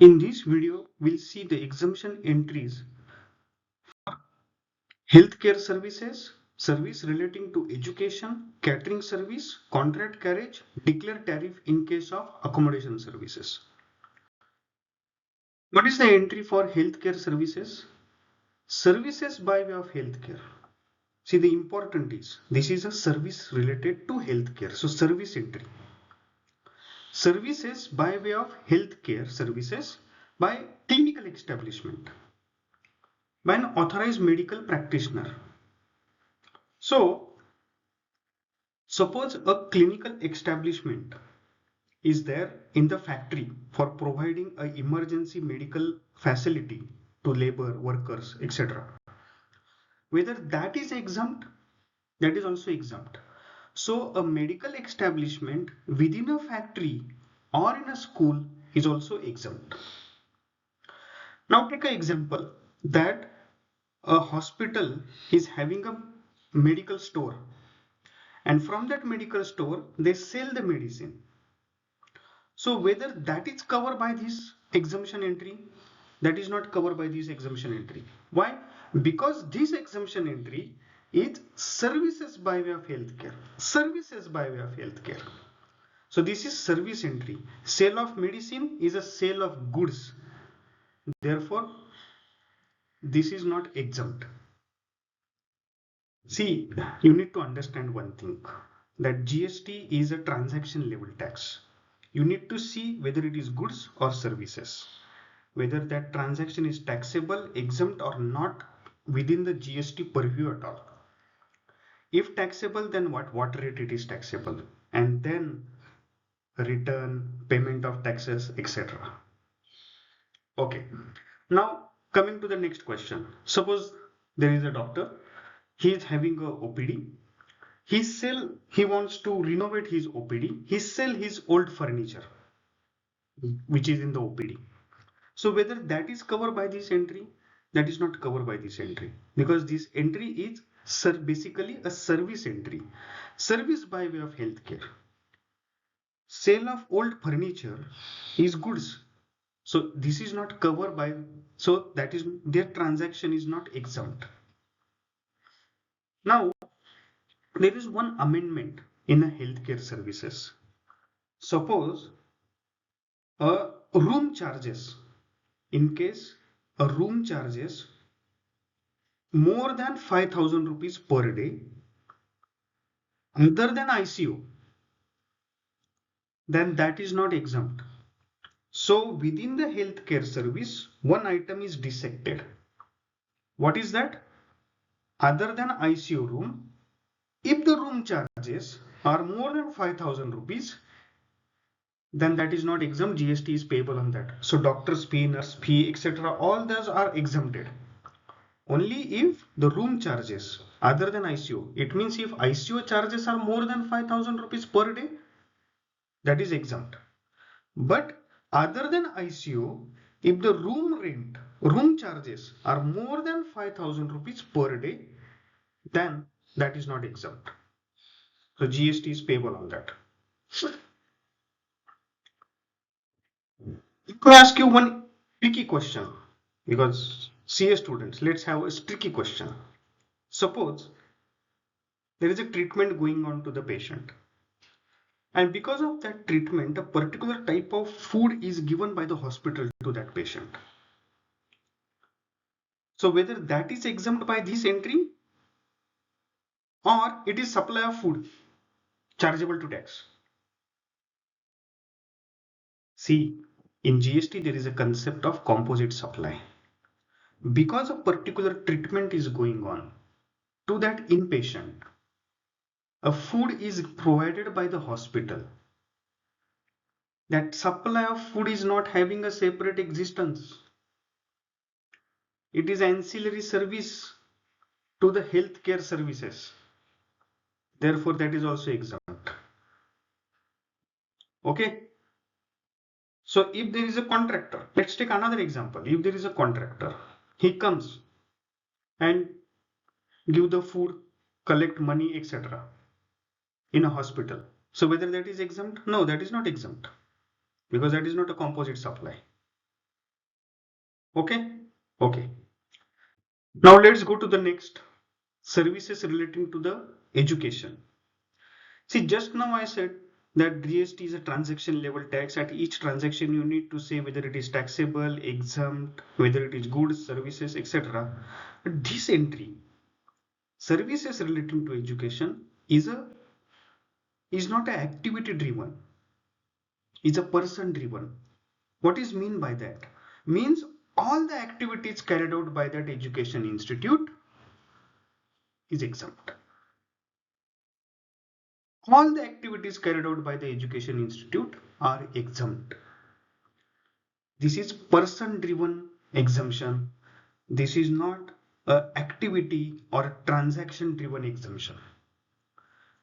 In this video, we'll see the exemption entries for healthcare services, service relating to education, catering service, contract carriage, declare tariff in case of accommodation services. What is the entry for healthcare services? Services by way of healthcare. See, the important is this is a service related to healthcare. So service entry. Services by way of healthcare services by clinical establishment, by an authorized medical practitioner. So suppose a clinical establishment is there in the factory for providing an emergency medical facility to labor workers, etc. Whether that is exempt, that is also exempt. So a medical establishment within a factory or in a school is also exempt. Now take an example that a hospital is having a medical store, and from that medical store they sell the medicine. So whether that is covered by this exemption entry, that is not covered by this exemption entry. Why? Because this exemption entry is services by way of healthcare. Services by way of healthcare. So this is service entry. Sale of medicine is a sale of goods. Therefore, this is not exempt. See, you need to understand one thing, that GST is a transaction level tax. You need to see whether it is goods or services, whether that transaction is taxable, exempt or not within the GST purview at all. If taxable, then what rate it is taxable, and then return, payment of taxes, etc. Okay. Now coming to the next question. Suppose there is a doctor, he is having a OPD. He wants to renovate his OPD. He sell his old furniture which is in the OPD. So whether that is covered by this entry, that is not covered by this entry, because this entry is basically a service entry. Service by way of healthcare. Sale of old furniture is goods. So this is not covered by, so that is, their transaction is not exempt. Now there is one amendment in a healthcare services. Suppose a room charges, in case a room charges more than 5,000 rupees per day other than ICU, then that is not exempt. So within the healthcare service, one item is dissected. What is that? Other than ICU room, if the room charges are more than 5,000 rupees, then that is not exempt. GST is payable on that. So doctor's fee, nurse fee, etc. all those are exempted. Only if the room charges other than ICU, it means if ICU charges are more than 5,000 rupees per day, that is exempt. But other than ICU, if the room charges are more than 5,000 rupees per day, then that is not exempt. So GST is payable on that. Let me ask you one tricky question, because CA students, let's have a tricky question. Suppose there is a treatment going on to the patient, and because of that treatment, a particular type of food is given by the hospital to that patient. So whether that is exempt by this entry, or it is supply of food chargeable to tax. See, in GST there is a concept of composite supply. Because a particular treatment is going on to that inpatient, a food is provided by the hospital. That supply of food is not having a separate existence. It is ancillary service to the healthcare services. Therefore, that is also exempt. Okay. So if there is a contractor, let's take another example. If there is a contractor, he comes and give the food, collect money, etc. in a hospital. So whether that is exempt? No, that is not exempt, because that is not a composite supply. Okay. Okay. Now let's go to the next, services relating to the education. See, just now I said that GST is a transaction level tax. At each transaction, you need to say whether it is taxable, exempt, whether it is goods, services, etc. But this entry, services relating to education, is not an activity driven, is a person driven. What is mean by that? Means all the activities carried out by that education institute is exempt. All the activities carried out by the education institute are exempt. This is person driven exemption. This is not a activity or transaction driven exemption.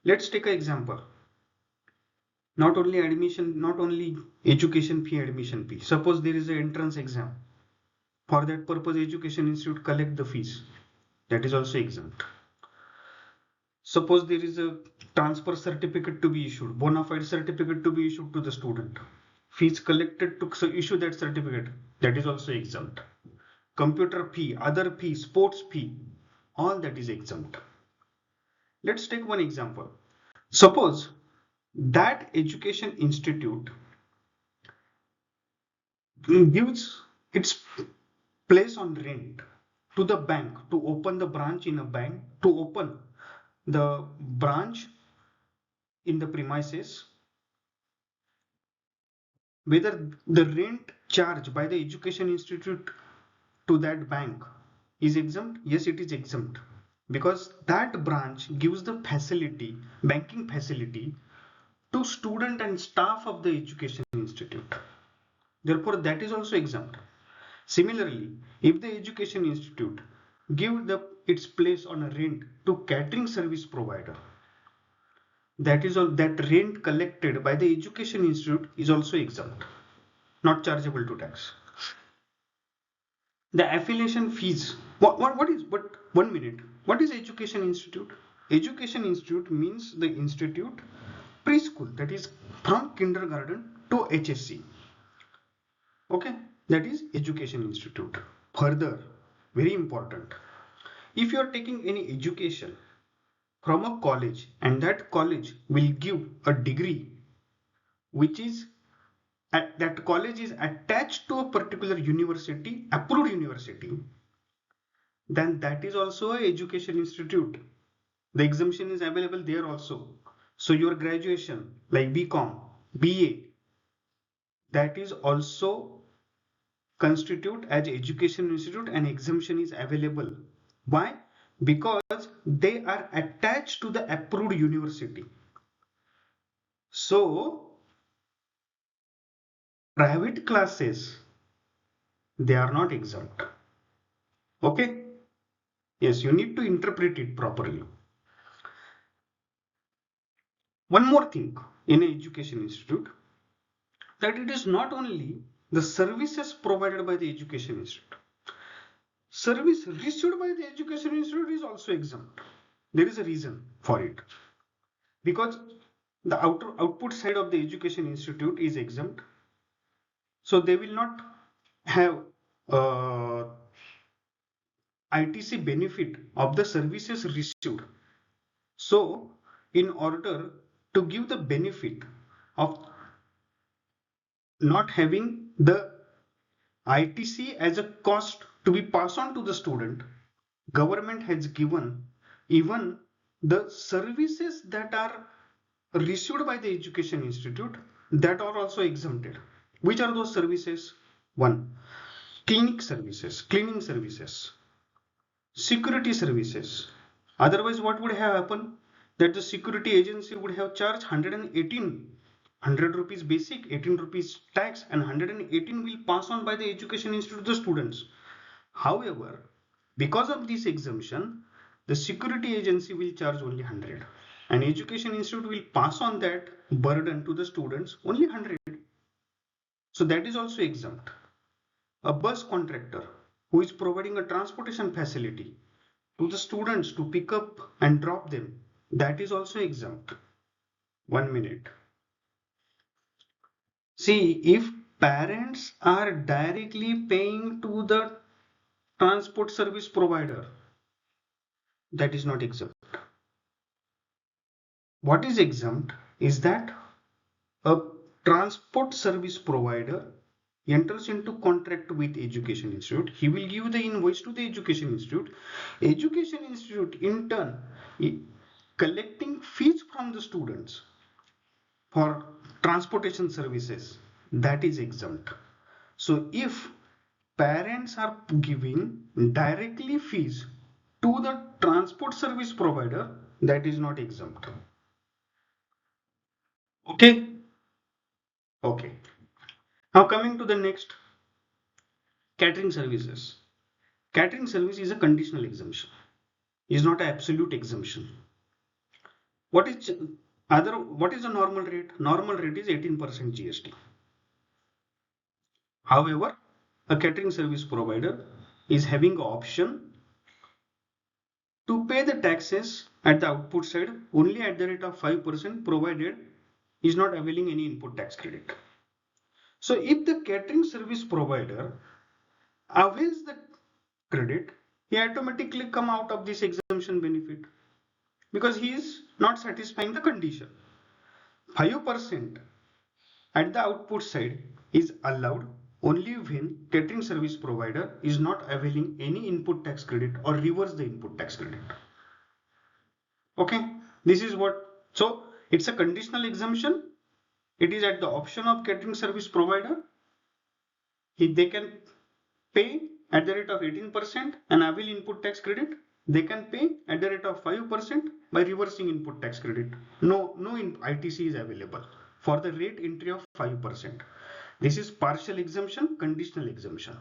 Let's take an example. Not only education fee, admission fee. Suppose there is an entrance exam. For that purpose, education institute collect the fees. That is also exempt. Suppose there is a transfer certificate to be issued, bona fide certificate to be issued to the student. Fees collected to issue that certificate, that is also exempt. Computer fee, other fee, sports fee, all that is exempt. Let's take one example. Suppose that education institute gives its place on rent to the bank to open the branch in a bank, to open the branch in the premises, whether the rent charged by the education institute to that bank is exempt. Yes, it is exempt, because that branch gives the facility, banking facility, to student and staff of the education institute. Therefore that is also exempt. Similarly, if the education institute give its place on a rent to catering service provider, that is all, that rent collected by the education institute is also exempt, not chargeable to tax. The affiliation fees, what is, but 1 minute, what is education institute? Education institute means the institute preschool, that is from kindergarten to HSC. Okay, that is education institute. Further, very important, if you are taking any education from a college and that college will give a degree which is that college is attached to a particular university, approved university, then that is also a education institute. The exemption is available there also. So your graduation like BCom, BA, that is also constitute as education institute, and exemption is available. Why? Because they are attached to the approved university. So private classes, they are not exempt. Okay? Yes, you need to interpret it properly. One more thing in an education institute, that it is not only the services provided by the education institute. Service received by the education institute is also exempt. There is a reason for it. Because the output side of the education institute is exempt. So they will not have ITC benefit of the services received. So in order to give the benefit of not having the ITC as a cost to be passed on to the student, government has given even the services that are received by the education institute, that are also exempted. Which are those services? One, cleaning services, security services. Otherwise, what would have happened? That the security agency would have charged 100 rupees basic, 18 rupees tax, and 118 will pass on by the education institute to the students. However, because of this exemption, the security agency will charge only 100, and education institute will pass on that burden to the students only 100. So that is also exempt. A bus contractor who is providing a transportation facility to the students to pick up and drop them, that is also exempt. 1 minute. See, if parents are directly paying to the transport service provider, that is not exempt. What is exempt is that a transport service provider enters into contract with education institute. He will give the invoice to the education institute. Education institute in turn collecting fees from the students for transportation services, that is exempt. So if parents are giving directly fees to the transport service provider, that is not exempt. Okay. Okay. Now coming to the next, catering services. Catering service is a conditional exemption, is not an absolute exemption. What is the normal rate? Normal rate is 18% GST. However, a catering service provider is having an option to pay the taxes at the output side only at the rate of 5%, provided is not availing any input tax credit. So if the catering service provider avails the credit, he automatically come out of this exemption benefit because he is not satisfying the condition. 5% at the output side is allowed only when catering service provider is not availing any input tax credit or reverse the input tax credit. Okay, this is what, so it's a conditional exemption. It is at the option of catering service provider. They can pay at the rate of 18% and avail input tax credit. They can pay at the rate of 5% by reversing input tax credit. No ITC is available for the rate entry of 5%. This is partial exemption, conditional exemption.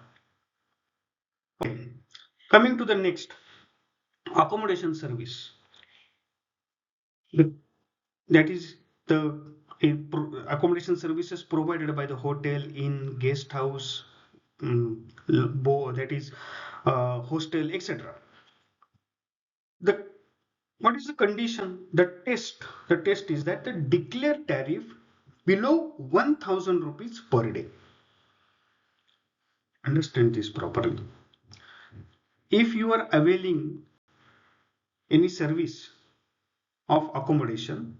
Okay. Coming to the next, accommodation service. That is the accommodation services provided by the hotel, inn, guest house, that is hostel, etc. What is the condition? The test is that the declared tariff below 1000 rupees per day. Understand this properly. If you are availing any service of accommodation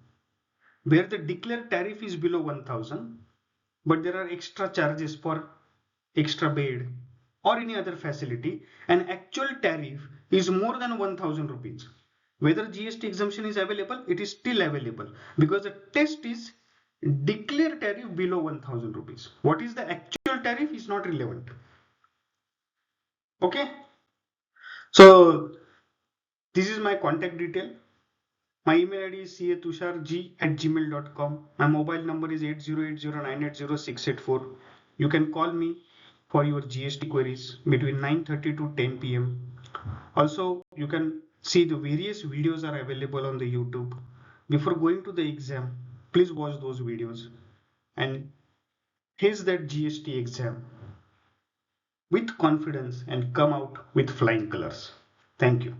where the declared tariff is below 1000, but there are extra charges for extra bed or any other facility, and actual tariff is more than 1000 rupees, whether GST exemption is available, it is still available because the test is declared tariff below 1000 rupees. What is the actual tariff is not relevant. Okay, so this is my contact detail. My email ID is catusharg@gmail.com. My mobile number is 8080980684. You can call me for your GST queries between 9:30 to 10 p.m. Also, you can see the various videos are available on the YouTube. Before going to the exam, please watch those videos and face that GST exam with confidence and come out with flying colors. Thank you.